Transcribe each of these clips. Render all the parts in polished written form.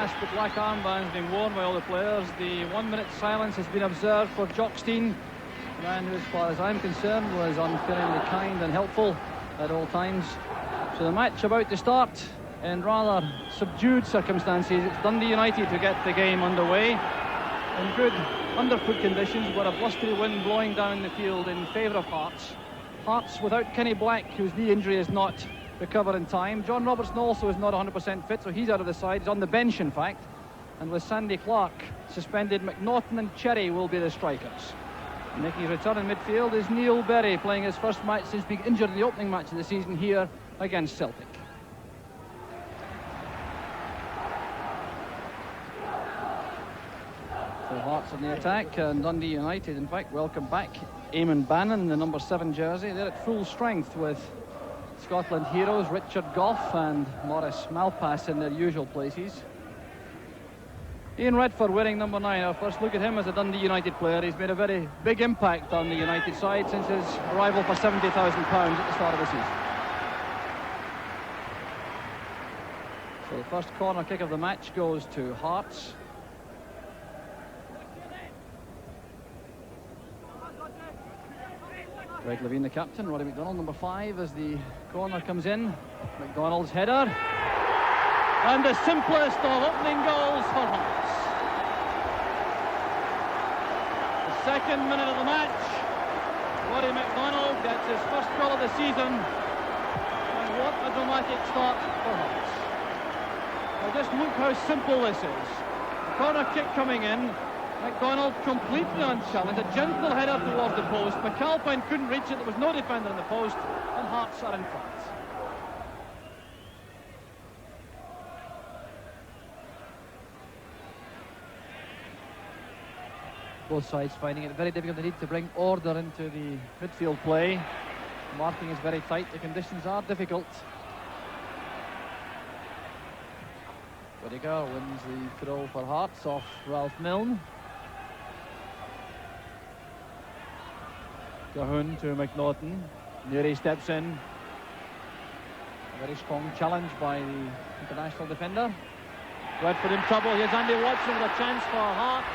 brass but black armbands being worn by all the players. The 1 minute silence has been observed for Jockstein, a man who, as far as I'm concerned, was unfailingly kind and helpful at all times. So the match about to start in rather subdued circumstances. It's Dundee United who get the game underway in good underfoot conditions, but a blustery wind blowing down the field in favour of Hearts. Hearts without Kenny Black, whose knee injury is not recovered in time. John Robertson also is not 100% fit, so he's out of the side. He's on the bench, in fact. And with Sandy Clark suspended, McNaughton and Cherry will be the strikers. Making his return in midfield is Neil Berry, playing his first match since being injured in the opening match of the season here against Celtic. So Hearts on the attack, and Dundee United, in fact, welcome back Eamon Bannon in the number 7 jersey. They're at full strength with Scotland heroes Richard Gough and Maurice Malpass in their usual places. Ian Redford wearing number 9. Our first look at him as a Dundee United player. He's made a very big impact on the United side since his arrival for £70,000 at the start of the season. So the first corner kick of the match goes to Hearts. Greg Levine, the captain. Roddy McDonald, number 5, as the corner comes in. McDonald's header. And the simplest of opening goals for Hearts. The second minute of the match. Roddy McDonald gets his first goal of the season. And what a dramatic start for Hearts. Now just look how simple this is. The corner kick coming in. McDonald completely unchallenged, a gentle header towards the post. McAlpine couldn't reach it, there was no defender in the post, and Hearts are in front. Both sides finding it very difficult indeed to bring order into the midfield play. Marking is very tight, the conditions are difficult. Whittaker wins the throw for Hearts off Ralph Milne. Cahoon to McNaughton. Neary steps in. A very strong challenge by the international defender. Redford in trouble. Here's Andy Watson with a chance for Hearts.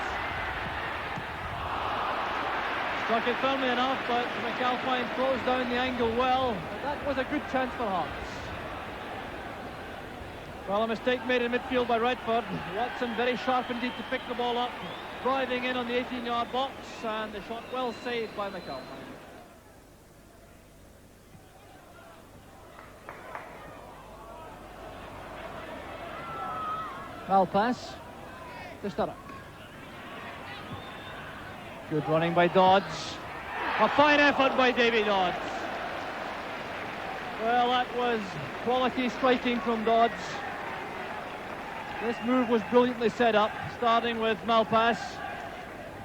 Struck it firmly enough, but McAlpine throws down the angle well. But that was a good chance for Hearts. Well, a mistake made in midfield by Redford. Watson very sharp indeed to pick the ball up. Driving in on the 18-yard box, and the shot well saved by McAlpine. Malpass to Sturrock. Good running by Dodds. A fine effort by Davy Dodds. Well, that was quality striking from Dodds. This move was brilliantly set up, starting with Malpass.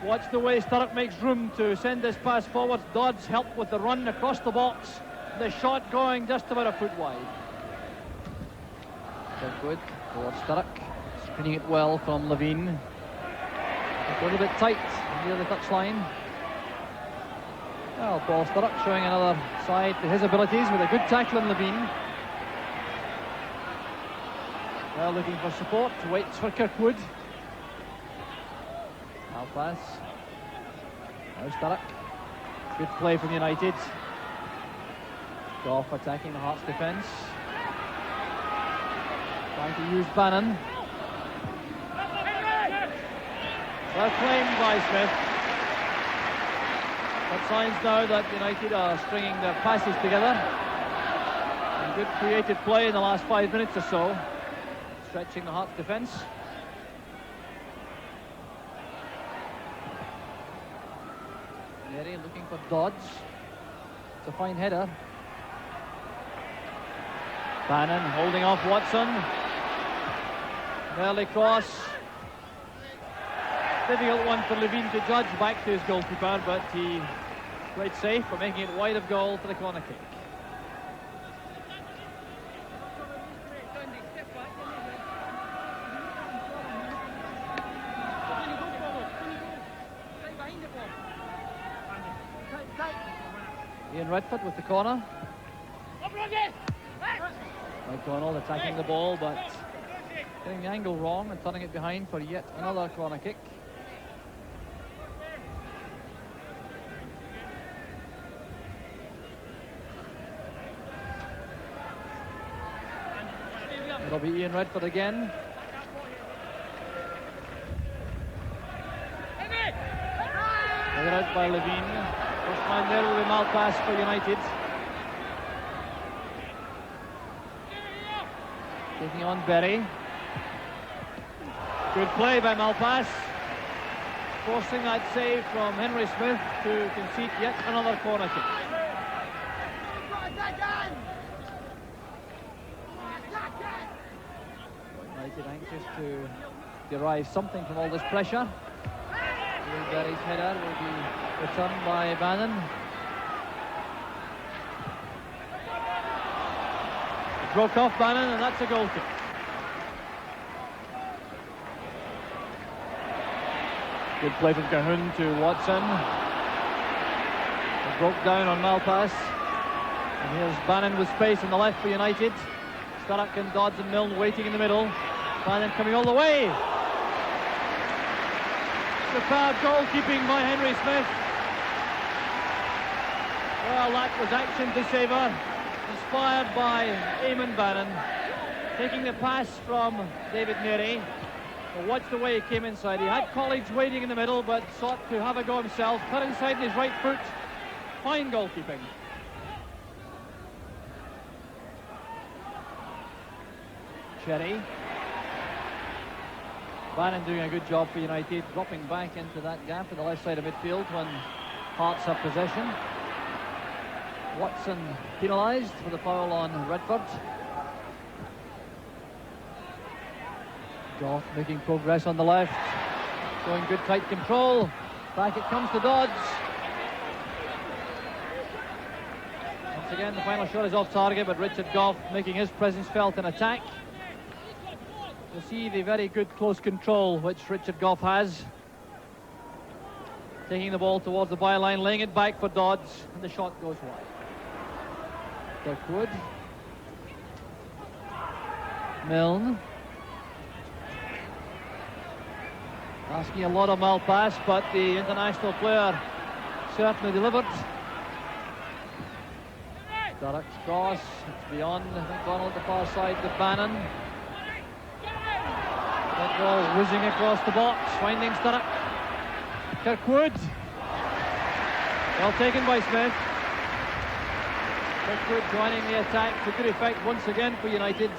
Watch the way Sturrock makes room to send this pass forward. Dodds helped with the run across the box. The shot going just about a foot wide. So good towards Sturrock. Screening it well from Levine. A little bit tight near the touchline. Well, Paul Sturrock showing another side to his abilities with a good tackle in Levine. Well, looking for support, waits for Kirkwood. Malpass. Now Sturrock. Good play from United. Gough attacking the Hearts defence. Trying to use Bannon. Well claimed by Smith. That signs now that United are stringing their passes together. And good creative play in the last 5 minutes or so. Stretching the Hearts defence. Neary looking for Dodds. It's a fine header. Bannon holding off Watson. Early cross. Difficult one for Levine to judge, back to his goalkeeper, but he played safe for making it wide of goal for the corner kick. Ian Redford with the corner. McDonald attacking the ball, but Getting the angle wrong and turning it behind for yet another corner kick. It'll be Ian Redford again. Taken out by Levine. First man there will be Malpass for United. Taking on Berry. Good play by Malpass. Forcing that save from Henry Smith to concede yet another corner kick. United anxious to derive something from all this pressure. Berry's header will be returned by Bannon. It broke off Bannon, and that's a goal kick. Good play from Cahoon to Watson. It broke down on Malpass. And here's Bannon with space on the left for United. Sturrock and Dodds and Milne waiting in the middle. Bannon coming all the way. Superb goalkeeping by Henry Smith. Well, that was action to savour. Inspired by Eamon Bannon. Taking the pass from David Neary. Well, watch the way he came inside. He had colleagues waiting in the middle, but sought to have a go himself. Cut inside in his right foot. Fine goalkeeping. Cherry. Bannon doing a good job for United, dropping back into that gap in the left side of midfield when Hearts have possession. Watson penalised for the foul on Redford. Goff making progress on the left, showing good tight control. Back it comes to Dodds. Once again, the final shot is off target, but Richard Goff making his presence felt in attack. You see the very good close control which Richard Goff has. Taking the ball towards the byline, laying it back for Dodds, and the shot goes wide. Kirkwood. Milne. Asking a lot of Malpass, but the international player certainly delivered. Sturrock's cross, it's beyond Donald at the far side to Bannon. That ball whizzing across the box, finding Sturrock. Kirkwood. Well taken by Smith. Kirkwood joining the attack to good effect once again for United.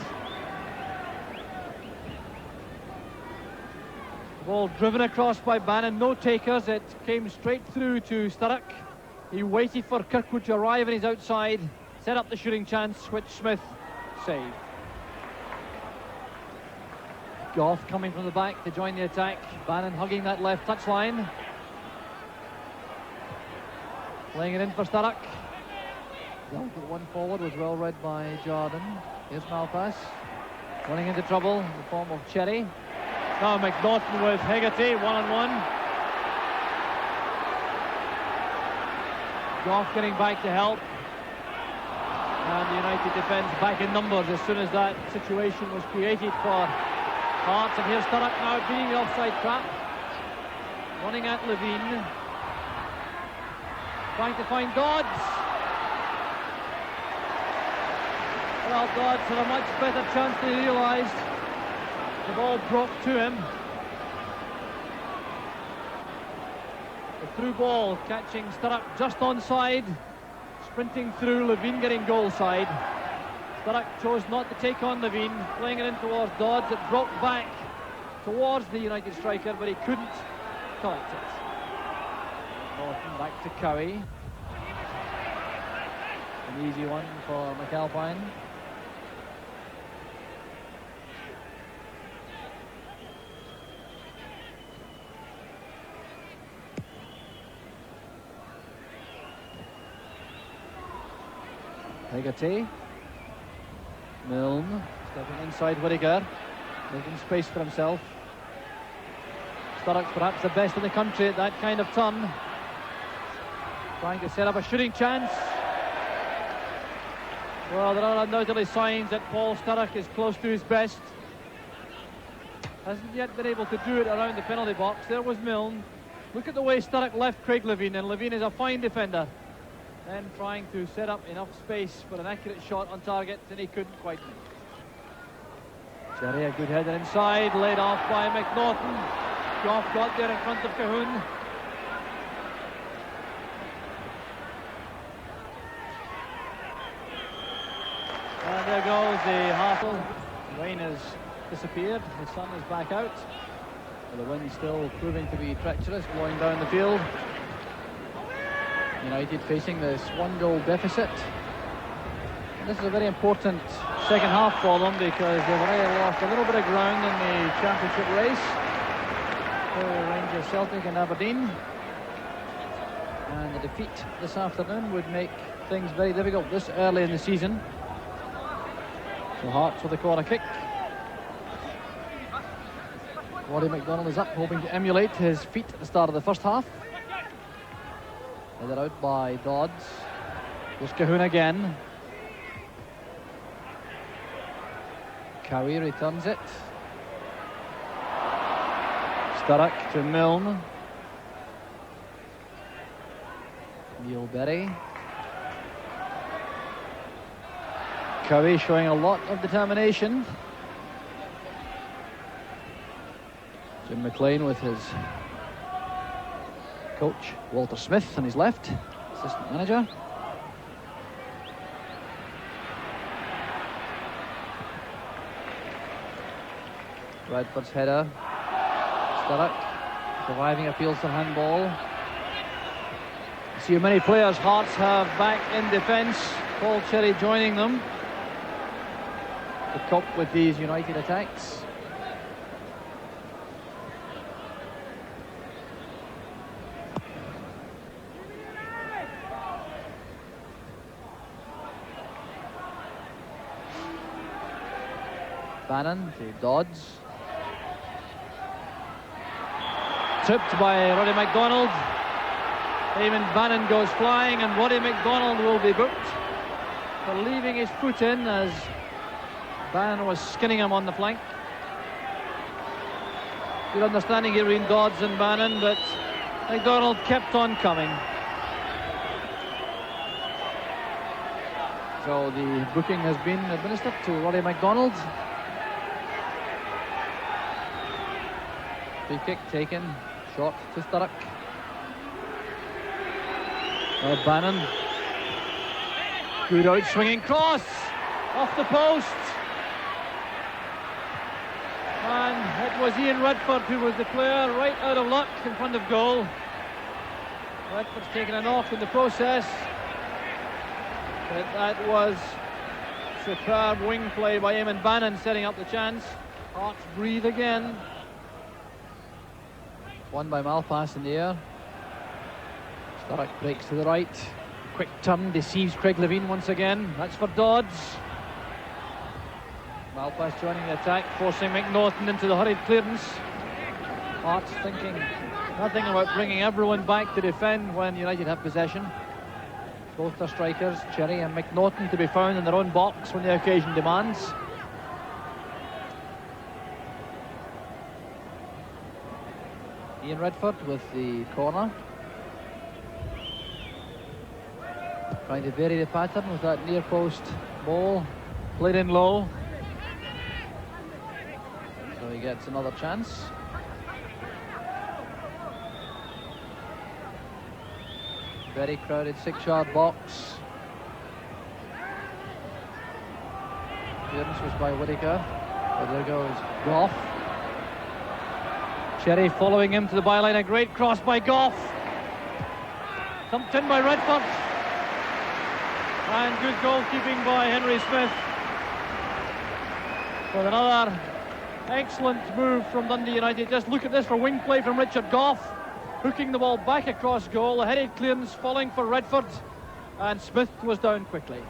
Ball driven across by Bannon, no takers, it came straight through to Sturrock. He waited for Kirkwood to arrive on his outside, set up the shooting chance, which Smith saved. Goff coming from the back to join the attack. Bannon hugging that left touchline. Laying it in for Sturrock. Delicate one forward was well read by Jordan. Here's Malpass. Running into trouble in the form of Cherry. Now Midlothian with Hegarty, one-on-one. Goff getting back to help. And the United defence back in numbers as soon as that situation was created for Hearts. And here's Sturrock now beating the offside trap. Running at Levine. Trying to find Dodds. Well, Dodds had a much better chance than he realised. The ball broke to him. The through ball catching Sturrock just onside. Sprinting through, Levine getting goal side. Sturrock chose not to take on Levine, playing it in towards Dodds. It broke back towards the United striker, but he couldn't collect it. Norton back to Cowie. An easy one for McAlpine. Hegarty. Milne stepping inside Whittaker, making space for himself. Sturrock's perhaps the best in the country at that kind of turn. Trying to set up a shooting chance. Well, there are undoubtedly signs that Paul Sturrock is close to his best. hasn't yet been able to do it around the penalty box. There was Milne. Look at the way Sturrock left Craig Levein, and Levein is a fine defender. Then trying to set up enough space for an accurate shot on target, and he couldn't quite make. Cherry, a good header inside, laid off by McNaughton. Goff got there in front of Cahoon. And there goes the Hartle. Rain has disappeared, the sun is back out. The wind still proving to be treacherous, blowing down the field. United facing this 1-goal deficit. And this is a very important second half for them, because they've already lost a little bit of ground in the championship race for Rangers, Celtic and Aberdeen. And the defeat this afternoon would make things very difficult this early in the season. So Hearts with the corner kick. Roddy McDonald is up, hoping to emulate his feat at the start of the first half. Headed out by Dodds. There's Cahoon again. Cowie returns it. Sturrock to Milne. Neil Berry. Cowie showing a lot of determination. Jim McLean with his coach Walter Smith on his left, assistant manager. Redford's header. Sturrock surviving appeals for handball. See how many players Hearts have back in defence. Paul Cherry joining them to cope with these United attacks. Bannon to Dodds. Tipped by Roddy McDonald. Eamon Bannon goes flying, and Roddy McDonald will be booked for leaving his foot in as Bannon was skinning him on the flank. Good understanding here between Dodds and Bannon, but McDonald kept on coming. So the booking has been administered to Roddy McDonald. Free kick taken, short to Sturrock. Bannon. Good out swinging cross off the post. And it was Ian Redford who was the player right out of luck in front of goal. Redford's taken a knock in the process. But that was superb wing play by Eamon Bannon, setting up the chance. Hearts breathe again. Won by Malpass in the air. Sturrock breaks to the right. Quick turn, deceives Craig Levein once again. That's for Dodds. Malpass joining the attack, forcing McNaughton into the hurried clearance. Hearts thinking nothing about bringing everyone back to defend when United have possession. Both their strikers, Cherry and McNaughton, to be found in their own box when the occasion demands. Ian Redford with the corner. Trying to vary the pattern with that near post ball. Played in low. So he gets another chance. Very crowded 6-yard box. Clearance was by Whittaker. But there goes Goff. Cherry following him to the byline. A great cross by Goff. Thumped in by Redford. And good goalkeeping by Henry Smith. With another excellent move from Dundee United. Just look at this for wing play from Richard Goff. Hooking the ball back across goal. A headed clearance falling for Redford. And Smith was down quickly.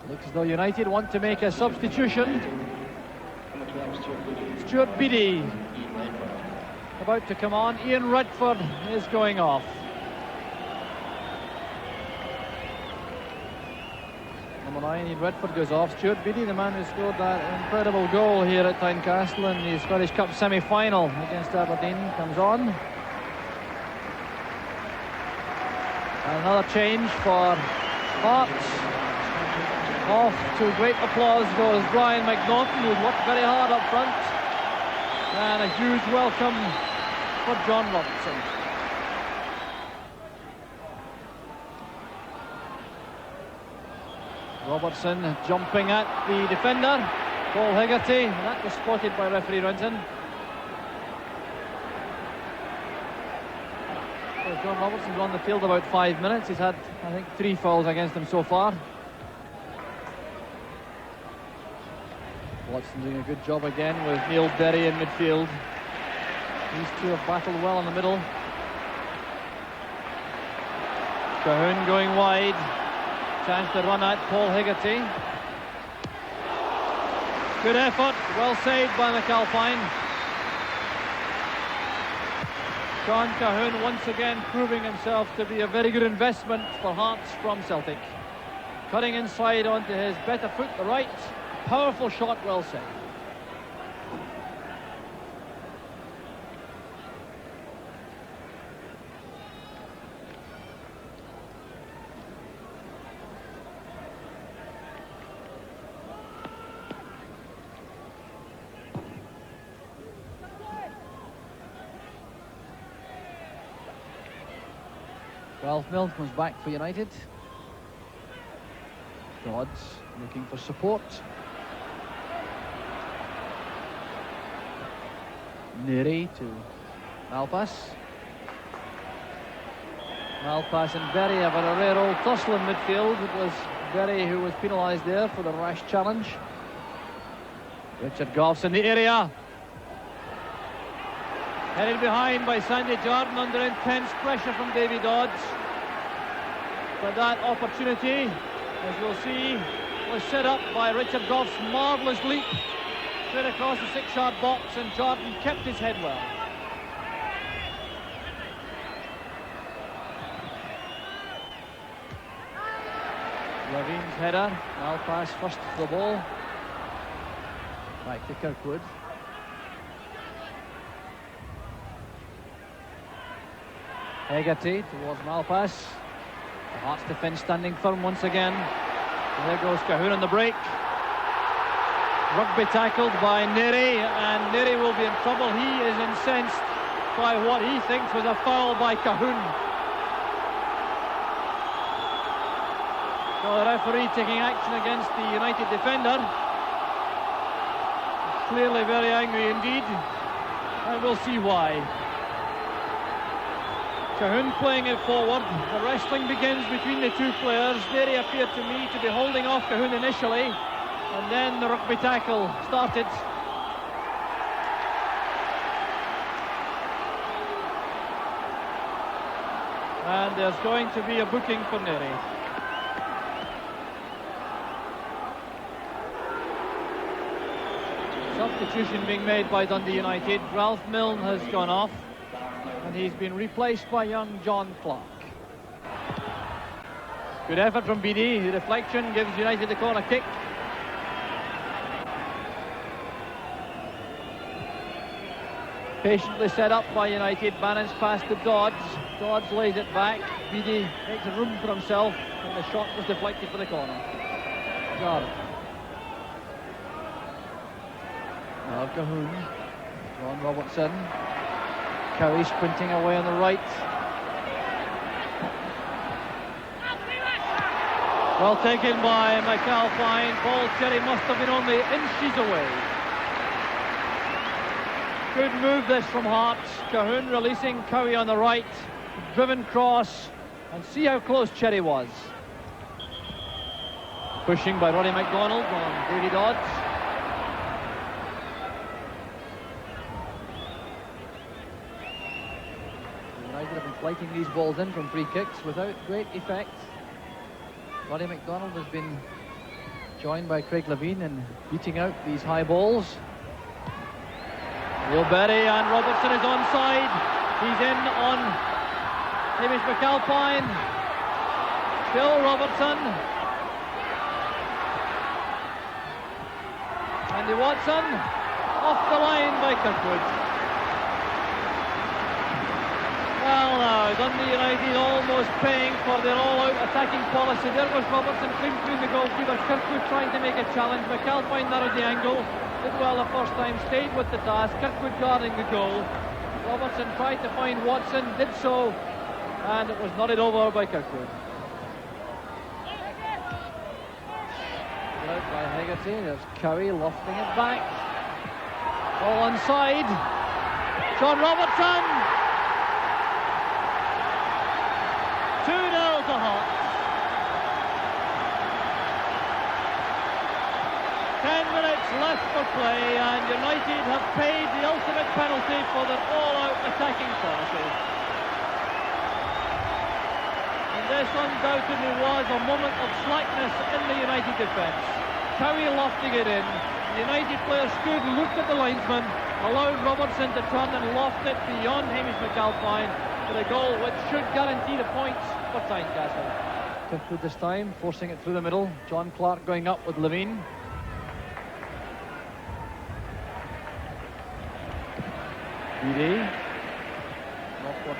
Looks as though United want to make a substitution. Stuart Beattie about to come on. Ian Redford is going off. Number 9, Ian Redford goes off. Stuart Beattie, the man who scored that incredible goal here at Tynecastle in the Scottish Cup semi-final against Aberdeen, comes on. And another change for Hearts. Off to great applause goes Brian McNaughton, who's worked very hard up front. And a huge welcome for John Robertson. Robertson jumping at the defender, Paul Hegarty, and that was spotted by referee Renton. So John Robertson's on the field about 5 minutes. He's had, I think, 3 fouls against him so far. Watson doing a good job again with Neil Derry in midfield. These two have battled well in the middle. Cahoon going wide. Chance to run at Paul Hegarty. Good effort, well saved by McAlpine. Sean Cahoon once again proving himself to be a very good investment for Hearts from Celtic. Cutting inside onto his better foot, the right. Powerful shot, well saved. Ralph Milne comes back for United. Dodds looking for support. Neary to Malpass. Malpass and Berry have had a rare old tussle in midfield. It was Berry who was penalised there for the rash challenge. Richard Goff's in the area. Headed behind by Sandy Jordan under intense pressure from Davy Dodds. But that opportunity, as we'll see, was set up by Richard Goff's marvellous leap straight across the 6-yard box, and Jordan kept his head well. Levine's header, Malpass first to the ball. Back to Kirkwood. Hegarty towards Malpass. The Hearts defence standing firm once again. And there goes Cahoon on the break. Rugby tackled by Neary, and Neary will be in trouble. He is incensed by what he thinks was a foul by Cahoon. So the referee taking action against the United defender. Clearly very angry indeed, and we'll see why. Cahoon playing it forward. The wrestling begins between the two players. Neary appeared to me to be holding off Cahoon initially, and then the rugby tackle started. And there's going to be a booking for Neary. Substitution being made by Dundee United. Ralph Milne has gone off, and he's been replaced by young John Clark. Good effort from BD. The deflection gives United the corner kick. Patiently set up by United. Bannon's pass to Dodds. Dodds lays it back. BD makes a room for himself, and the shot was deflected for the corner. Jarrett. Now Cahoon. Ron Robertson. Cowie sprinting away on the right. Well taken by McAlpine. Paul Cherry must have been only inches away. Good move this from Hearts. Cahoon releasing Cowie on the right. Driven cross. And see how close Cherry was. Pushing by Roddy McDonald on Davy Dodds. United have been flighting these balls in from free kicks without great effect. Roddy McDonald has been joined by Craig Levine in beating out these high balls. Neil Berry, and Robertson is onside. He's in on Hamish McAlpine. Still Robertson. Andy Watson, off the line by Kirkwood. Well now, Dundee United almost paying for their all-out attacking policy. There was Robertson clean through the goalkeeper. Kirkwood trying to make a challenge. McAlpine narrowed the angle. Did well the first time, stayed with the task. Kirkwood guarding the goal. Robertson tried to find Watson, did so, and it was nodded over by Kirkwood. Out by Hegarty, there's Cowie lofting it back. All onside. John Robertson! 2-0 to Hearts. 10 minutes left for play, and United have paid the ultimate penalty for their all-out attacking policy. And this undoubtedly was a moment of slackness in the United defence. Cowie lofting it in. The United player stood, looked at the linesman, allowed Robertson to turn and loft it beyond Hamish McAlpine for a goal which should guarantee the points for Tynecastle. Kirkwood this time, forcing it through the middle. John Clark going up with Levine. Beattie. Awkward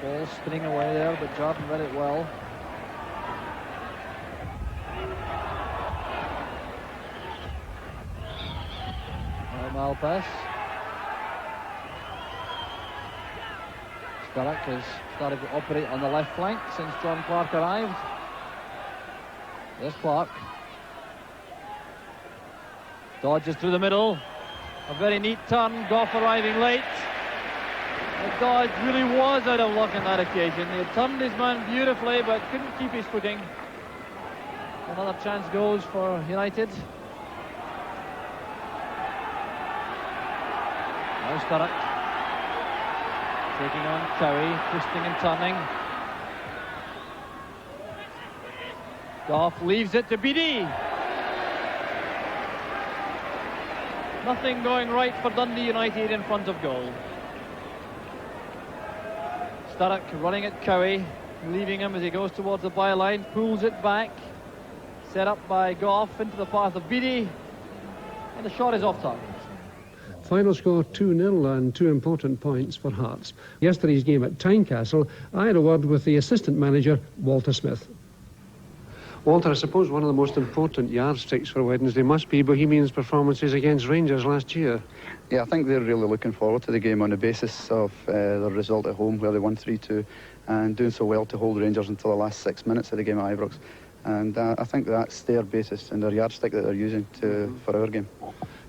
ball spinning away there, but Jordan read it well. Malpass. Sturrock has started to operate on the left flank since John Clark arrived. There's Clark. Dodges through the middle. A very neat turn. Gough arriving late. The dodge really was out of luck on that occasion. He had turned his man beautifully but couldn't keep his footing. Another chance goes for United. Now Sturrock taking on Cowie, twisting and turning. Gough leaves it to Beattie. Nothing going right for Dundee United in front of goal. Sturrock running at Cowie, leaving him as he goes towards the byline, pulls it back, set up by Gough into the path of Beattie, and the shot is off target. Final score 2-0 and 2 important points for Hearts. Yesterday's game at Tynecastle, I had a word with the assistant manager, Walter Smith. Walter, I suppose one of the most important yardsticks for Wednesday must be Bohemians' performances against Rangers last year. Yeah, I think they're really looking forward to the game on the basis of the result at home where they won 3-2 and doing so well to hold Rangers until the last 6 minutes of the game at Ibrox. And I think that's their basis and their yardstick that they're using for our game.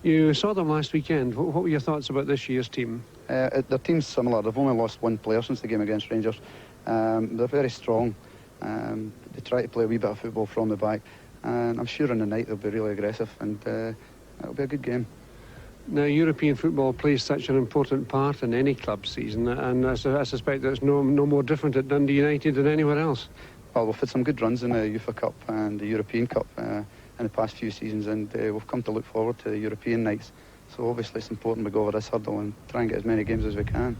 You saw them last weekend. What were your thoughts about this year's team? Their team's similar. They've only lost one player since the game against Rangers. They're very strong. They try to play a wee bit of football from the back. And I'm sure on the night they'll be really aggressive and it'll be a good game. Now, European football plays such an important part in any club season, and I suspect that it's no more different at Dundee United than anywhere else. Well, we've had some good runs in the UEFA Cup and the European Cup in the past few seasons, and we've come to look forward to the European nights. So obviously it's important we go over this hurdle and try and get as many games as we can.